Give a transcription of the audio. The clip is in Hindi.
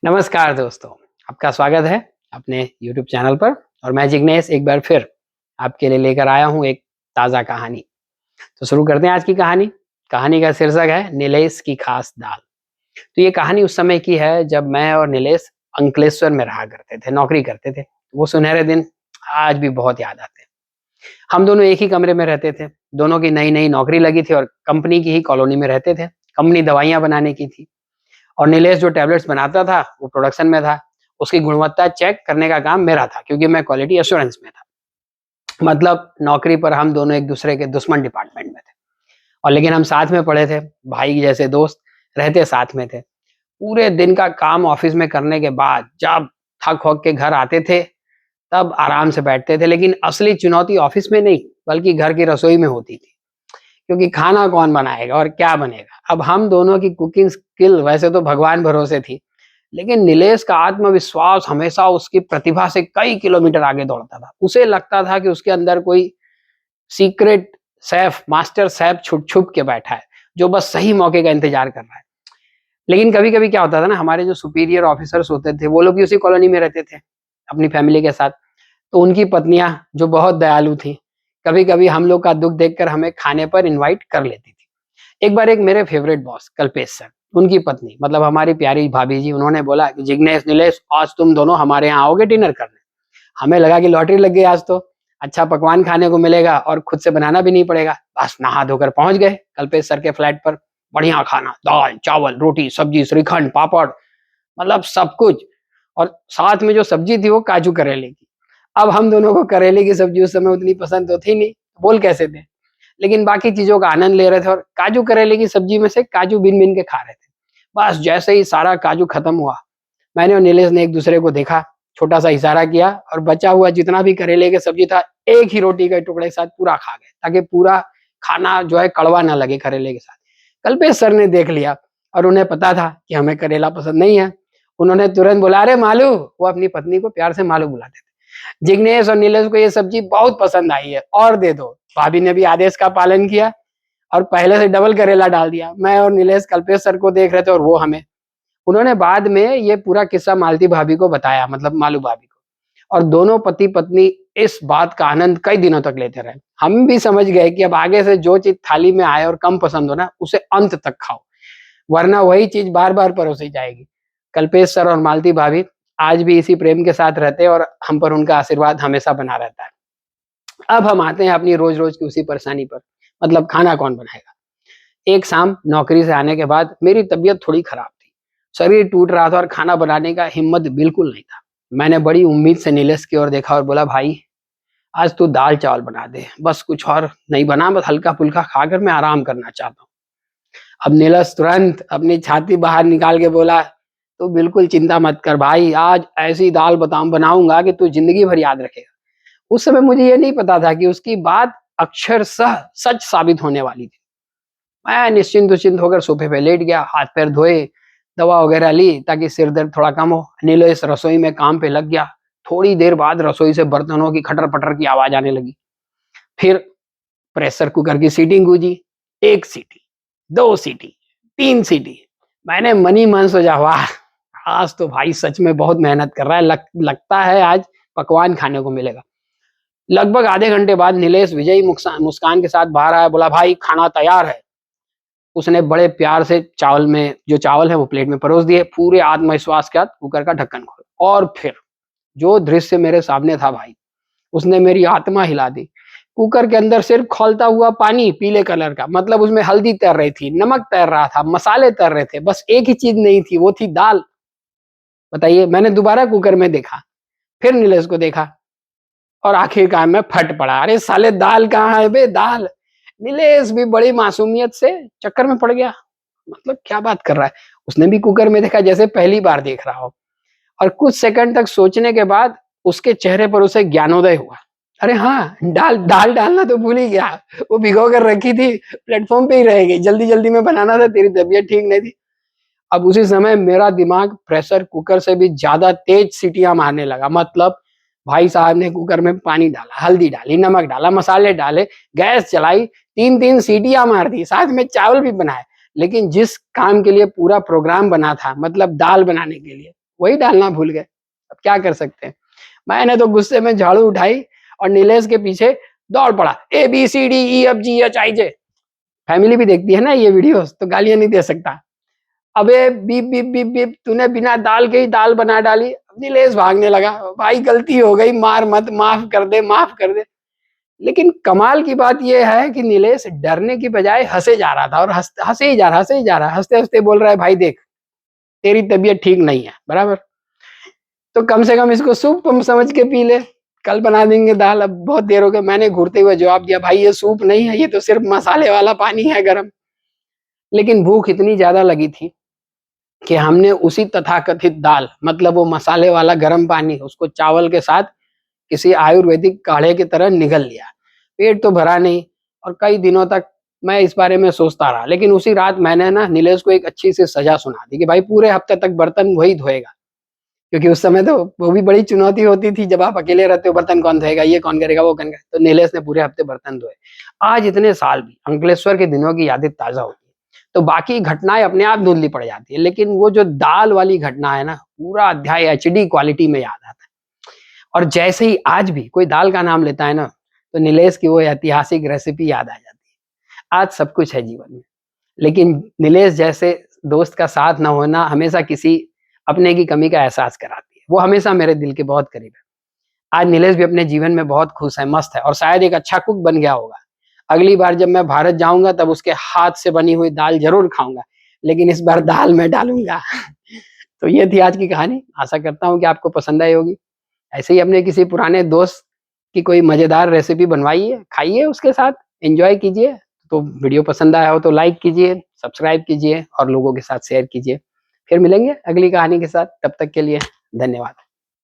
नमस्कार दोस्तों, आपका स्वागत है अपने YouTube चैनल पर। और मैं जिग्नेश एक बार फिर आपके लिए लेकर आया हूँ एक ताज़ा कहानी। तो शुरू करते हैं आज की कहानी। कहानी का शीर्षक है नीलेश की खास दाल। तो ये कहानी उस समय की है जब मैं और नीलेश अंकलेश्वर में रहा करते थे, नौकरी करते थे। वो सुनहरे दिन आज भी बहुत याद आते हैं। हम दोनों एक ही कमरे में रहते थे। दोनों की नई नई नौकरी लगी थी और कंपनी की ही कॉलोनी में रहते थे। कंपनी दवाइयाँ बनाने की थी और नीलेश जो टैबलेट्स बनाता था वो प्रोडक्शन में था। उसकी गुणवत्ता चेक करने का काम मेरा था क्योंकि मैं क्वालिटी एश्योरेंस में था। मतलब नौकरी पर हम दोनों एक दूसरे के दुश्मन डिपार्टमेंट में थे और लेकिन हम साथ में पढ़े थे, भाई जैसे दोस्त रहते साथ में थे। पूरे दिन का काम ऑफिस में करने के बाद जब थक हक के घर आते थे तब आराम से बैठते थे, लेकिन असली चुनौती ऑफिस में नहीं बल्कि घर की रसोई में होती थी। क्योंकि खाना कौन बनाएगा और क्या बनेगा। अब हम दोनों की कुकिंग स्किल वैसे तो भगवान भरोसे थी, लेकिन नीलेश का आत्मविश्वास हमेशा उसकी प्रतिभा से कई किलोमीटर आगे दौड़ता था। उसे लगता था कि उसके अंदर कोई सीक्रेट शेफ, मास्टर शेफ छुप छुप के बैठा है जो बस सही मौके का इंतजार कर रहा है। लेकिन कभी कभी क्या होता था ना, हमारे जो सुपीरियर ऑफिसर्स होते थे वो लोग भी उसी कॉलोनी में रहते थे अपनी फैमिली के साथ। तो उनकी पत्नियां जो बहुत दयालु थी, कभी कभी हम लोग का दुख देखकर हमें खाने पर इनवाइट कर लेती थी। एक बार एक मेरे फेवरेट बॉस कल्पेश सर, उनकी पत्नी मतलब हमारी प्यारी भाभी जी, उन्होंने बोला कि जिग्नेश, नीलेश, आज तुम दोनों हमारे यहाँ आओगे डिनर करने। हमें लगा कि लॉटरी लग गई, आज तो अच्छा पकवान खाने को मिलेगा और खुद से बनाना भी नहीं पड़ेगा। बस नहा धोकर पहुंच गए कल्पेश सर के फ्लैट पर। बढ़िया खाना, दाल चावल रोटी सब्जी श्रीखंड पापड़, मतलब सब कुछ। और साथ में जो सब्जी थी वो काजू करेले की। अब हम दोनों को करेले की सब्जी उस समय उतनी पसंद तो थी नहीं, बोल कैसे थे, लेकिन बाकी चीजों का आनंद ले रहे थे और काजू करेले की सब्जी में से काजू बीन बीन के खा रहे थे। बस जैसे ही सारा काजू खत्म हुआ, मैंने और नीलेश ने एक दूसरे को देखा, छोटा सा इशारा किया और बचा हुआ जितना भी करेले की सब्जी था एक ही रोटी के टुकड़े के साथ पूरा खा गए, ताकि पूरा खाना जो है कड़वा ना लगे करेले के साथ। कल्पेश सर ने देख लिया और उन्हें पता था कि हमें करेला पसंद नहीं है। उन्होंने तुरंत बोला, अरे मालू, वो अपनी पत्नी को प्यार से मालू बुलाते थे, जिग्नेश और नीलेश को ये सब्जी बहुत पसंद आई है और दे दो। भाभी ने भी आदेश का पालन किया और पहले से डबल करेला डाल दिया। मैं और नीलेश कल्पेश सर को देख रहे थे और वो हमें। उन्होंने बाद में ये पूरा किस्सा मालती भाभी को बताया, मतलब मालू भाभी को, और दोनों पति पत्नी इस बात का आनंद कई दिनों तक लेते रहे। हम भी समझ गए कि अब आगे से जो चीज थाली में आए और कम पसंद हो ना, उसे अंत तक खाओ, वरना वही चीज बार बार परोसी जाएगी। कल्पेश सर और मालती भाभी आज भी इसी प्रेम के साथ रहते हैं और हम पर उनका आशीर्वाद हमेशा बना रहता है। अब हम आते हैं अपनी रोज रोज की उसी परेशानी पर, मतलब खाना कौन बनाएगा। एक शाम नौकरी से आने के बाद मेरी तबीयत थोड़ी खराब थी, शरीर टूट रहा था और खाना बनाने का हिम्मत बिल्कुल नहीं था। मैंने बड़ी उम्मीद से नीलेश की ओर देखा और बोला, भाई आज तू दाल चावल बना दे, बस कुछ और नहीं बना, बस हल्का फुल्का खाकर मैं आराम करना चाहता हूँ। अब नीलेश तुरंत अपनी छाती बाहर निकाल के बोला, तू बिल्कुल चिंता मत कर भाई, आज ऐसी दाल बनाऊंगा कि तू जिंदगी भर याद रखेगा। उस समय मुझे ये नहीं पता था कि उसकी बात अक्षरशः सच साबित होने वाली थी। मैं निश्चिंत उश्चिंत होकर सोफे पे लेट गया, हाथ पैर धोए, दवा वगैरह ली ताकि सिर दर्द थोड़ा कम हो। नीलेश रसोई में काम पे लग गया। थोड़ी देर बाद रसोई से बर्तनों की खटर पटर की आवाज आने लगी। फिर प्रेशर कुकर की सीटी गूंजी। एक सीटी, दो सीटी, तीन सीटी। मैंने मनी मन सोचा, वाह आज तो भाई सच में बहुत मेहनत कर रहा है, लगता है आज पकवान खाने को मिलेगा। लगभग आधे घंटे बाद नीलेश विजयी मुस्कान के साथ बाहर आया, बोला, भाई खाना तैयार है। उसने बड़े प्यार से चावल में जो चावल है वो प्लेट में परोस दिए, पूरे आत्मविश्वास के साथ कुकर का ढक्कन खोला और फिर जो दृश्य मेरे सामने था भाई, उसने मेरी आत्मा हिला दी। कुकर के अंदर सिर्फ खौलता हुआ पानी पीले कलर का, मतलब उसमें हल्दी तैर रही थी, नमक तैर रहा था, मसाले तैर रहे थे, बस एक ही चीज नहीं थी, वो थी दाल। बताइए, मैंने दोबारा कुकर में देखा, फिर नीलेश को देखा और आखिरकार मैं फट पड़ा, अरे साले दाल कहाँ है बे, दाल। नीलेश भी बड़ी मासूमियत से चक्कर में पड़ गया, मतलब क्या बात कर रहा है। उसने भी कुकर में देखा जैसे पहली बार देख रहा हो, और कुछ सेकंड तक सोचने के बाद उसके चेहरे पर उसे ज्ञानोदय हुआ। अरे हाँ, दाल दाल डालना तो भूल ही गया, वो भिगो कर रखी थी, प्लेटफॉर्म पे ही रह गई, जल्दी जल्दी में बनाना था, तेरी तबीयत ठीक नहीं थी। अब उसी समय मेरा दिमाग प्रेशर कुकर से भी ज्यादा तेज सीटियां मारने लगा। मतलब भाई साहब ने कुकर में पानी डाला, हल्दी डाली, नमक डाला, मसाले डाले, गैस चलाई, तीन तीन सीटियां मार दी, साथ में चावल भी बनाए। लेकिन जिस काम के लिए पूरा प्रोग्राम बना था, मतलब दाल बनाने के लिए, वही डालना भूल गए। अब क्या कर सकते हैं। मैंने तो गुस्से में झाड़ू उठाई और नीलेश के पीछे दौड़ पड़ा। ABCDEFGHIJ, फैमिली भी देखती है ना ये वीडियोस, तो गालियां नहीं दे सकता। अबे बीप बीप बीप बीप, तूने बिना दाल के ही दाल बना डाली। नीलेश भागने लगा, भाई गलती हो गई, मार मत, माफ कर दे, माफ कर दे। लेकिन कमाल की बात यह है कि नीलेश डरने की बजाय हंसे जा रहा था, और हंसे ही जा रहा, हंसे ही जा रहा, हंसते हंसते बोल रहा है, भाई देख तेरी तबीयत ठीक नहीं है, बराबर, तो कम से कम इसको सूप समझ के पी ले, कल बना देंगे दाल। अब बहुत देर हो गई, मैंने घूरते हुए जवाब दिया, भाई ये सूप नहीं है, ये तो सिर्फ मसाले वाला पानी है गरम। लेकिन भूख इतनी ज्यादा लगी थी कि हमने उसी तथाकथित दाल, मतलब वो मसाले वाला गर्म पानी, उसको चावल के साथ किसी आयुर्वेदिक काढ़े की तरह निगल लिया। पेट तो भरा नहीं, और कई दिनों तक मैं इस बारे में सोचता रहा। लेकिन उसी रात मैंने ना नीलेश को एक अच्छी सी सजा सुना दी कि भाई पूरे हफ्ते तक बर्तन वही धोएगा, क्योंकि उस समय तो वो भी बड़ी चुनौती होती थी, जब आप अकेले रहते हो, बर्तन कौन धोएगा, ये कौन करेगा, वो कौन करेगा। तो नीलेश ने पूरे हफ्ते बर्तन धोए। आज इतने साल भी अंकलेश्वर के दिनों की यादें ताजा होती है, तो बाकी घटनाएं अपने आप धुंधली पड़ जाती है, लेकिन वो जो दाल वाली घटना है ना, पूरा अध्याय HD क्वालिटी में याद आता है। और जैसे ही आज भी कोई दाल का नाम लेता है ना, तो नीलेश की वो ऐतिहासिक रेसिपी याद आ जाती है। आज सब कुछ है जीवन में, लेकिन नीलेश जैसे दोस्त का साथ ना होना हमेशा किसी अपने की कमी का एहसास कराती है। वो हमेशा मेरे दिल के बहुत करीब है। आज नीलेश भी अपने जीवन में बहुत खुश है, मस्त है, और शायद एक अच्छा कुक बन गया होगा। अगली बार जब मैं भारत जाऊंगा तब उसके हाथ से बनी हुई दाल जरूर खाऊंगा, लेकिन इस बार दाल मैं डालूंगा। तो ये थी आज की कहानी। आशा करता हूँ कि आपको पसंद आई होगी। ऐसे ही अपने किसी पुराने दोस्त की कोई मजेदार रेसिपी बनवाइए, खाइए, उसके साथ एंजॉय कीजिए। तो वीडियो पसंद आया हो तो लाइक कीजिए, सब्सक्राइब कीजिए और लोगों के साथ शेयर कीजिए। फिर मिलेंगे अगली कहानी के साथ, तब तक के लिए धन्यवाद।